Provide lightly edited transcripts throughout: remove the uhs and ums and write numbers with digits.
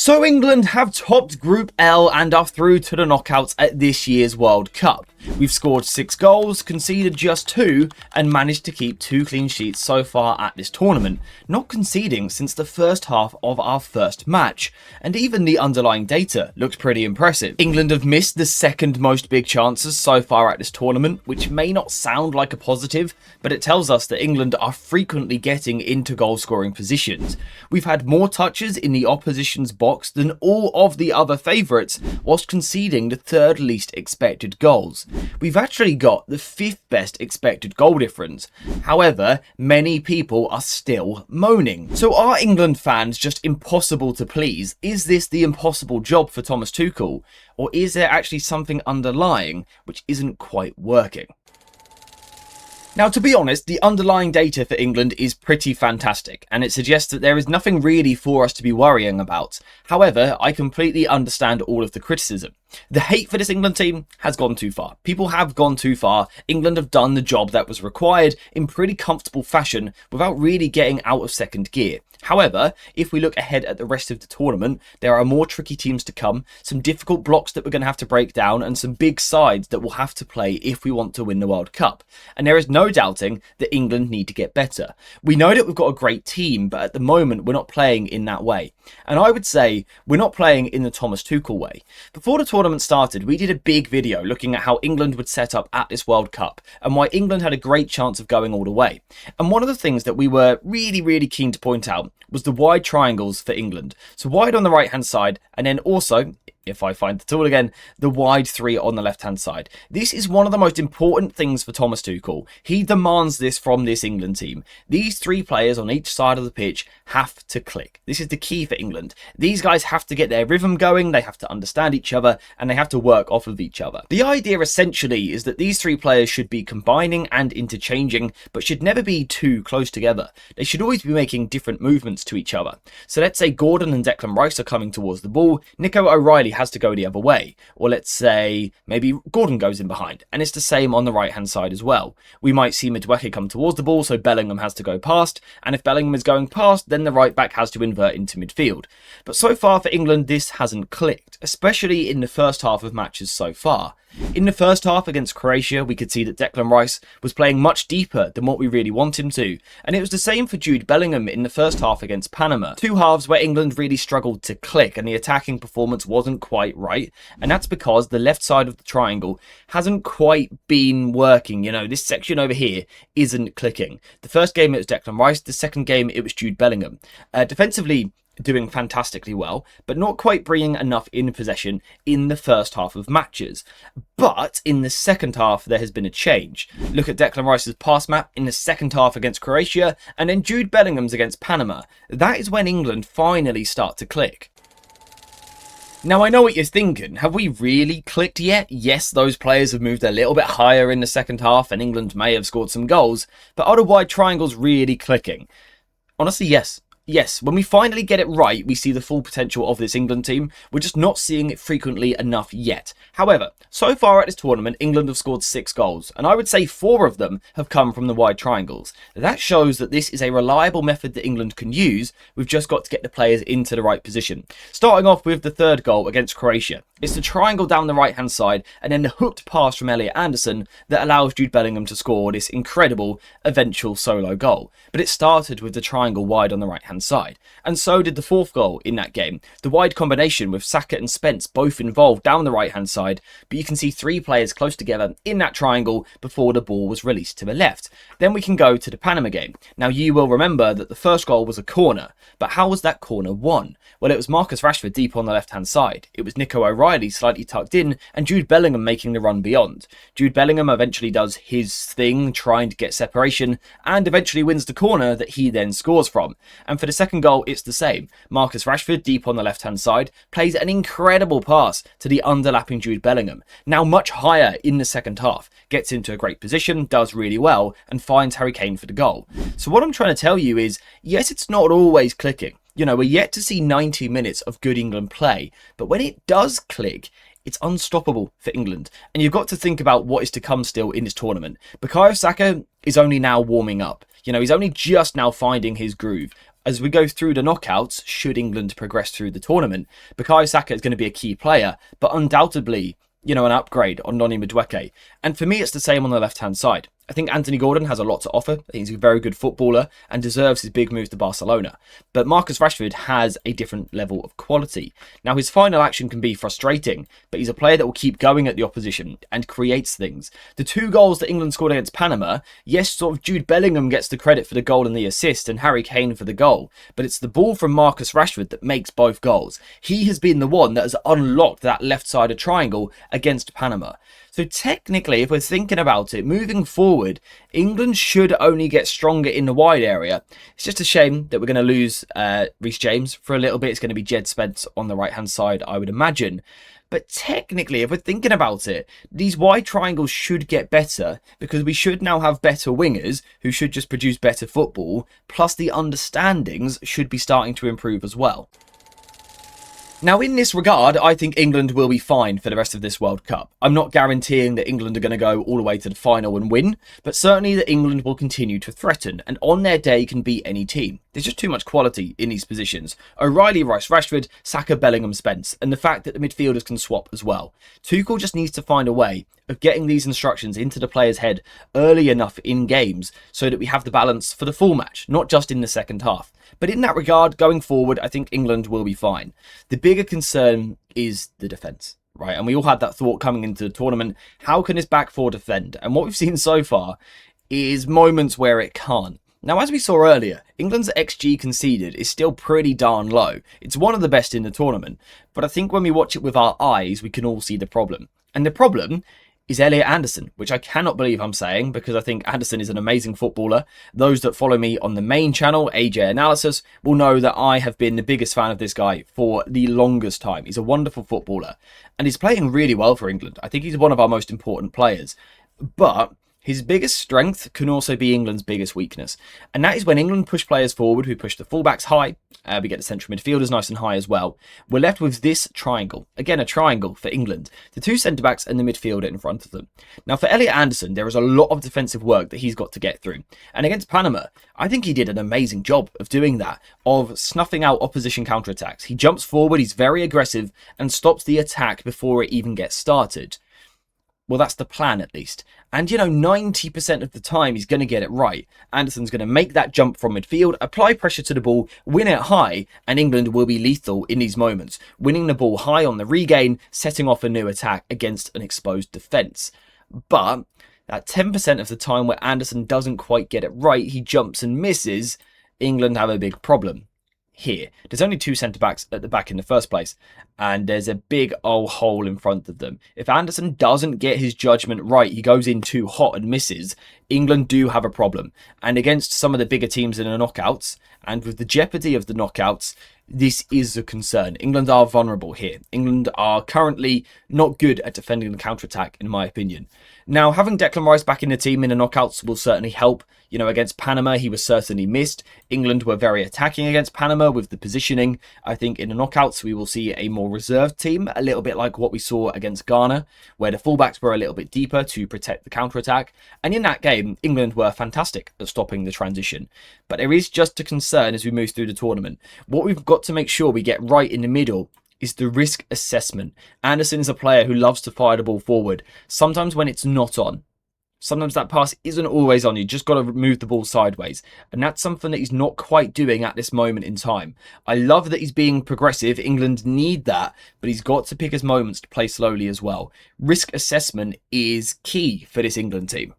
So England have topped Group L and are through to the knockouts at this year's World Cup. We've scored 6 goals, conceded just 2, and managed to keep 2 clean sheets so far at this tournament, not conceding since the first half of our first match. And even the underlying data looks pretty impressive. England have missed the second most big chances so far at this tournament, which may not sound like a positive, but it tells us that England are frequently getting into goal-scoring positions. We've had more touches in the opposition's box than all of the other favourites, whilst conceding the 3rd least expected goals. We've actually got the 5th best expected goal difference. However, many people are still moaning. So are England fans just impossible to please? Is this the impossible job for Thomas Tuchel? Or is there actually something underlying which isn't quite working? Now, to be honest, the underlying data for England is pretty fantastic, and it suggests that there is nothing really for us to be worrying about. However, I completely understand all of the criticism. The hate for this England team has gone too far. People have gone too far. England have done the job that was required in pretty comfortable fashion without really getting out of second gear. However, if we look ahead at the rest of the tournament, there are more tricky teams to come, some difficult blocks that we're going to have to break down, and some big sides that we'll have to play if we want to win the World Cup. And there is no doubting that England need to get better. We know that we've got a great team, but at the moment we're not playing in that way. And I would say we're not playing in the Thomas Tuchel way. Before the tournament started, we did a big video looking at how England would set up at this World Cup and why England had a great chance of going all the way. And one of the things that we were really keen to point out was the wide triangles for England. So wide on the right hand side, and then also, if I find the tool again, the wide 3 on the left hand side. This is one of the most important things for Thomas Tuchel. He demands this from this England team. These 3 players on each side of the pitch have to click. This is the key for England. These guys have to get their rhythm going, they have to understand each other, and they have to work off of each other. The idea essentially is that these 3 players should be combining and interchanging, but should never be too close together. They should always be making different movements to each other. So let's say Gordon and Declan Rice are coming towards the ball, Nico O'Reilly has to go the other way, or let's say maybe Gordon goes in behind, and it's the same on the right hand side as well. We might see Madueke come towards the ball, so Bellingham has to go past, and if Bellingham is going past, then the right back has to invert into midfield. But so far for England, this hasn't clicked, especially in the first half of matches so far. In the first half against Croatia, we could see that Declan Rice was playing much deeper than what we really want him to, and it was the same for Jude Bellingham in the first half against Panama. 2 halves where England really struggled to click and the attacking performance wasn't quite right, and that's because the left side of the triangle hasn't quite been working. You know, this section over here isn't clicking. The first game it was Declan Rice, the second game it was Jude Bellingham. Defensively, doing fantastically well, but not quite bringing enough in possession in the first half of matches. But in the second half, there has been a change. Look at Declan Rice's pass map in the second half against Croatia, and then Jude Bellingham's against Panama. That is when England finally start to click. Now, I know what you're thinking. Have we really clicked yet? Yes, those players have moved a little bit higher in the second half, and England may have scored some goals, but are the wide triangles really clicking? Honestly, yes. Yes, when we finally get it right, we see the full potential of this England team. We're just not seeing it frequently enough yet. However, so far at this tournament, England have scored 6 goals, and I would say 4 of them have come from the wide triangles. That shows that this is a reliable method that England can use. We've just got to get the players into the right position. Starting off with the 3rd goal against Croatia. It's the triangle down the right hand side and then the hooked pass from Elliot Anderson that allows Jude Bellingham to score this incredible eventual solo goal. But it started with the triangle wide on the right hand side. And so did the 4th goal in that game. The wide combination with Saka and Spence both involved down the right hand side, but you can see 3 players close together in that triangle before the ball was released to the left. Then we can go to the Panama game. Now you will remember that the first goal was a corner, but how was that corner won? Well, it was Marcus Rashford deep on the left hand side. It was Nico O'Reilly slightly tucked in and Jude Bellingham making the run beyond. Jude Bellingham eventually does his thing, trying to get separation, and eventually wins the corner that he then scores from. And for the second goal, it's the same. Marcus Rashford, deep on the left-hand side, plays an incredible pass to the underlapping Jude Bellingham, now much higher in the second half, gets into a great position, does really well, and finds Harry Kane for the goal. So what I'm trying to tell you is, yes, it's not always clicking. You know, we're yet to see 90 minutes of good England play, but when it does click, it's unstoppable for England. And you've got to think about what is to come still in this tournament. Bukayo Saka is only now warming up. You know, he's only just now finding his groove. as we go through the knockouts, should England progress through the tournament, Bukayo Saka is going to be a key player, but undoubtedly, an upgrade on Noni Madueke. And for me, it's the same on the left-hand side. I think Anthony Gordon has a lot to offer. I think he's a very good footballer and deserves his big move to Barcelona. But Marcus Rashford has a different level of quality. Now, his final action can be frustrating, but he's a player that will keep going at the opposition and creates things. The 2 goals that England scored against Panama, yes, sort of Jude Bellingham gets the credit for the goal and the assist, and Harry Kane for the goal. But it's the ball from Marcus Rashford that makes both goals. He has been the one that has unlocked that left-sided triangle against Panama. So technically, if we're thinking about it, moving forward, England should only get stronger in the wide area. It's just a shame that we're going to lose Reece James for a little bit. It's going to be Jed Spence on the right-hand side, I would imagine. But technically, if we're thinking about it, these wide triangles should get better because we should now have better wingers who should just produce better football, plus the understandings should be starting to improve as well. Now, in this regard, I think England will be fine for the rest of this World Cup. I'm not guaranteeing that England are going to go all the way to the final and win, but certainly that England will continue to threaten, and on their day can beat any team. There's just too much quality in these positions. O'Reilly, Rice, Rashford, Saka, Bellingham, Spence, and the fact that the midfielders can swap as well. Tuchel just needs to find a way of getting these instructions into the player's head early enough in games so that we have the balance for the full match, not just in the second half. But in that regard, going forward, I think England will be fine. The bigger concern is the defence, right? And we all had that thought coming into the tournament. How can this back four defend? And what we've seen so far is moments where it can't. Now, as we saw earlier, England's XG conceded is still pretty darn low. It's one of the best in the tournament. But I think when we watch it with our eyes, we can all see the problem. And the problem is Elliot Anderson, which I cannot believe I'm saying because I think Anderson is an amazing footballer. Those that follow me on the main channel, AJ Analysis, will know that I have been the biggest fan of this guy for the longest time. He's a wonderful footballer and he's playing really well for England. I think he's one of our most important players. But his biggest strength can also be England's biggest weakness. And that is when England push players forward, who push the fullbacks high. We get the central midfielders nice and high as well. We're left with this triangle. Again, a triangle for England. The 2 centre-backs and the midfielder in front of them. Now, for Elliot Anderson, there is a lot of defensive work that he's got to get through. And against Panama, I think he did an amazing job of doing that, of snuffing out opposition counterattacks. He jumps forward, he's very aggressive, and stops the attack before it even gets started. Well, that's the plan, at least. And, 90% of the time, he's going to get it right. Anderson's going to make that jump from midfield, apply pressure to the ball, win it high, and England will be lethal in these moments, winning the ball high on the regain, setting off a new attack against an exposed defence. But that 10% of the time where Anderson doesn't quite get it right, he jumps and misses, England have a big problem. Here, there's only 2 centre-backs at the back in the first place, and there's a big old hole in front of them. If Anderson doesn't get his judgment right, he goes in too hot and misses, England do have a problem. And against some of the bigger teams in the knockouts, and with the jeopardy of the knockouts, this is a concern. England are vulnerable here. England are currently not good at defending the counter-attack, in my opinion. Now, having Declan Rice back in the team in the knockouts will certainly help. Against Panama, he was certainly missed. England were very attacking against Panama with the positioning. I think in the knockouts, we will see a more reserved team, a little bit like what we saw against Ghana, where the fullbacks were a little bit deeper to protect the counter-attack. And in that game, England were fantastic at stopping the transition. But there is just a concern as we move through the tournament. What we've got to make sure we get right in the middle is the risk assessment. Anderson is a player who loves to fire the ball forward, sometimes when it's not on. Sometimes that pass isn't always on. You just got to move the ball sideways. And that's something that he's not quite doing at this moment in time. I love that he's being progressive. England need that. But he's got to pick his moments to play slowly as well. Risk assessment is key for this England team.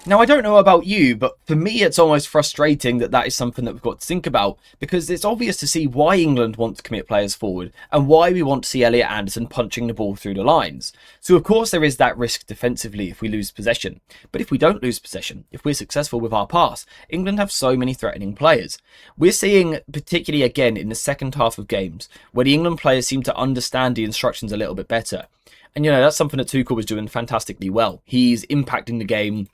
Now, I don't know about you, but for me, it's almost frustrating that is something that we've got to think about, because it's obvious to see why England want to commit players forward and why we want to see Elliot Anderson punching the ball through the lines. So, of course, there is that risk defensively if we lose possession. But if we don't lose possession, if we're successful with our pass, England have so many threatening players. We're seeing, particularly again in the second half of games, where the England players seem to understand the instructions a little bit better. And, that's something that Tuchel was doing fantastically well. He's impacting the game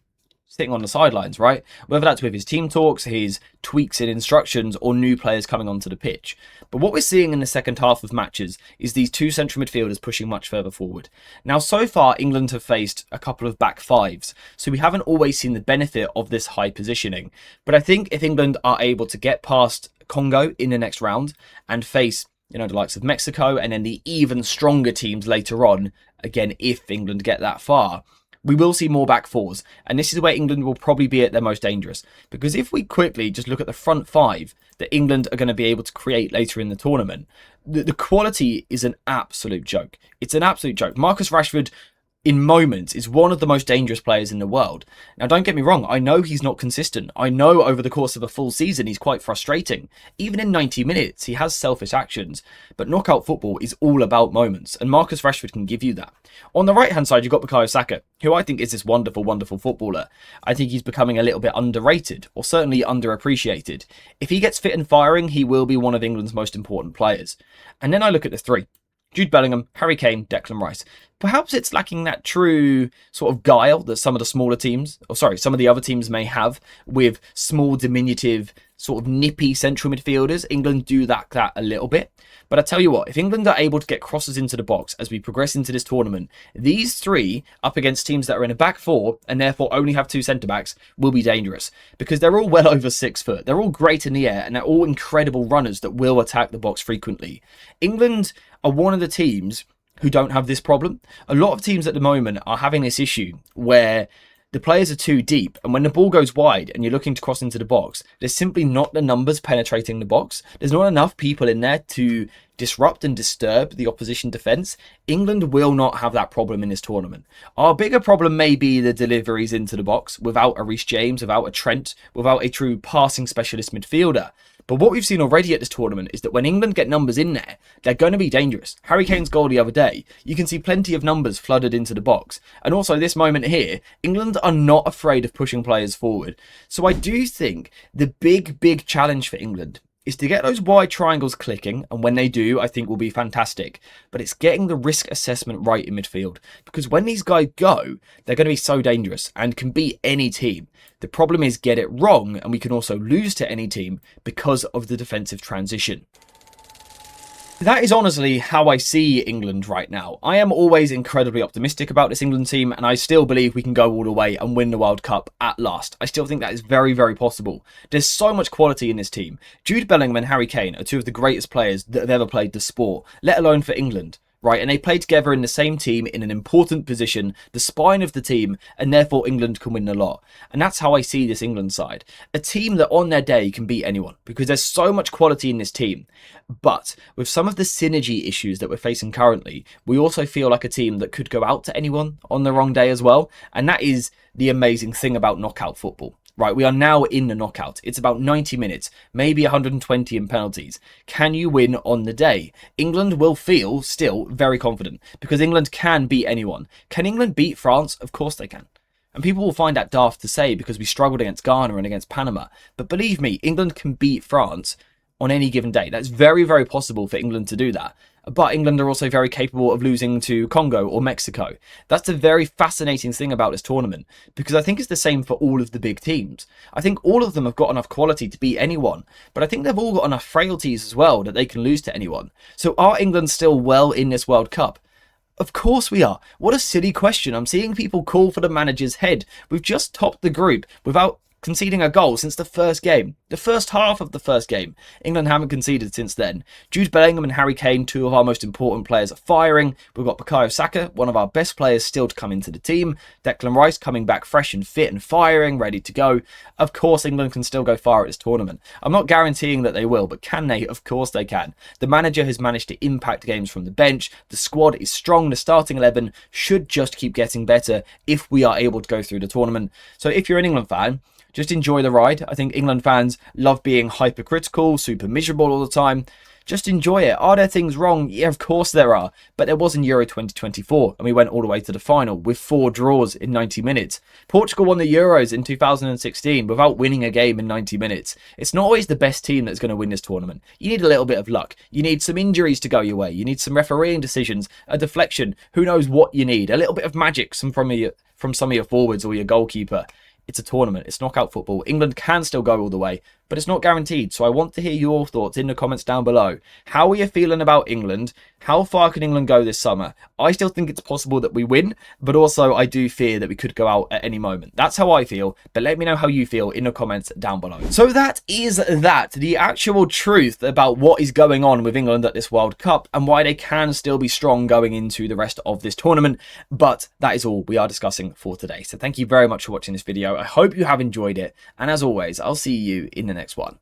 sitting on the sidelines, right? Whether that's with his team talks, his tweaks in instructions, or new players coming onto the pitch. But what we're seeing in the second half of matches is these two central midfielders pushing much further forward. Now, so far, England have faced a couple of back fives, so we haven't always seen the benefit of this high positioning. But I think if England are able to get past Congo in the next round and face, the likes of Mexico and then the even stronger teams later on, again, if England get that far, we will see more back fours. And this is where England will probably be at their most dangerous. Because if we quickly just look at the front five that England are going to be able to create later in the tournament, the quality is an absolute joke. It's an absolute joke. Marcus Rashford, in moments, is one of the most dangerous players in the world. Now, don't get me wrong, I know he's not consistent. I know over the course of a full season he's quite frustrating. Even in 90 minutes, he has selfish actions. But knockout football is all about moments, and Marcus Rashford can give you that. On the right-hand side, you've got Bukayo Saka, who I think is this wonderful, wonderful footballer. I think he's becoming a little bit underrated, or certainly underappreciated. If he gets fit and firing, he will be one of England's most important players. And then I look at the three. Jude Bellingham, Harry Kane, Declan Rice. Perhaps it's lacking that true sort of guile that some of the other teams may have with small, diminutive, sort of nippy central midfielders. England do lack that a little bit. But I tell you what, if England are able to get crosses into the box as we progress into this tournament, these three up against teams that are in a back four and therefore only have two centre-backs will be dangerous because they're all well over 6 foot. They're all great in the air and they're all incredible runners that will attack the box frequently. England are one of the teams who don't have this problem. A lot of teams at the moment are having this issue where the players are too deep, and when the ball goes wide and you're looking to cross into the box, there's simply not the numbers penetrating the box. There's not enough people in there to disrupt and disturb the opposition defence. England will not have that problem in this tournament. Our bigger problem may be the deliveries into the box without a Reece James, without a Trent, without a true passing specialist midfielder. But what we've seen already at this tournament is that when England get numbers in there, they're going to be dangerous. Harry Kane's goal the other day, you can see plenty of numbers flooded into the box. And also this moment here, England are not afraid of pushing players forward. So I do think the big challenge for England is to get those wide triangles clicking, and when they do, I think will be fantastic. But it's getting the risk assessment right in midfield, because when these guys go, they're going to be so dangerous and can beat any team. The problem is get it wrong, and we can also lose to any team because of the defensive transition. That is honestly how I see England right now. I am always incredibly optimistic about this England team, and I still believe we can go all the way and win the World Cup at last. I still think that is very, very possible. There's so much quality in this team. Jude Bellingham and Harry Kane are two of the greatest players that have ever played the sport, let alone for England. Right, and they play together in the same team in an important position, the spine of the team, and therefore England can win a lot. And that's how I see this England side. A team that on their day can beat anyone, because there's so much quality in this team. But with some of the synergy issues that we're facing currently, we also feel like a team that could go out to anyone on the wrong day as well. And that is the amazing thing about knockout football. Right, we are now in the knockout. It's about 90 minutes, maybe 120 in penalties. Can you win on the day? England will feel still very confident because England can beat anyone. Can England beat France? Of course they can. And people will find that daft to say because we struggled against Ghana and against Panama. But believe me, England can beat France on any given day. That's very, very possible for England to do that. But England are also very capable of losing to Congo or Mexico. That's the very fascinating thing about this tournament, because I think it's the same for all of the big teams. I think all of them have got enough quality to beat anyone, but I think they've all got enough frailties as well that they can lose to anyone. So are England still well in this World Cup? Of course we are. What a silly question. I'm seeing people call for the manager's head. We've just topped the group without conceding a goal since the first game. The first half of the first game. England haven't conceded since then. Jude Bellingham and Harry Kane, two of our most important players, are firing. We've got Bukayo Saka, one of our best players still to come into the team. Declan Rice coming back fresh and fit and firing, ready to go. Of course, England can still go far at this tournament. I'm not guaranteeing that they will, but can they? Of course they can. The manager has managed to impact games from the bench. The squad is strong. The starting 11 should just keep getting better if we are able to go through the tournament. So if you're an England fan, just enjoy the ride. I think England fans love being hypercritical, super miserable all the time. Just enjoy it. Are there things wrong? Yeah, of course there are. But there was in Euro 2024, and we went all the way to the final with 4 draws in 90 minutes. Portugal won the Euros in 2016 without winning a game in 90 minutes. It's not always the best team that's going to win this tournament. You need a little bit of luck. You need some injuries to go your way. You need some refereeing decisions, a deflection. Who knows what you need? A little bit of magic from some of your forwards or your goalkeeper. It's a tournament. It's knockout football. England can still go all the way, but it's not guaranteed. So I want to hear your thoughts in the comments down below. How are you feeling about England? How far can England go this summer? I still think it's possible that we win, but also I do fear that we could go out at any moment. That's how I feel, but let me know how you feel in the comments down below. So that is the actual truth about what is going on with England at this World Cup and why they can still be strong going into the rest of this tournament. But that is all we are discussing for today. So thank you very much for watching this video. I hope you have enjoyed it. And as always, I'll see you in the next one.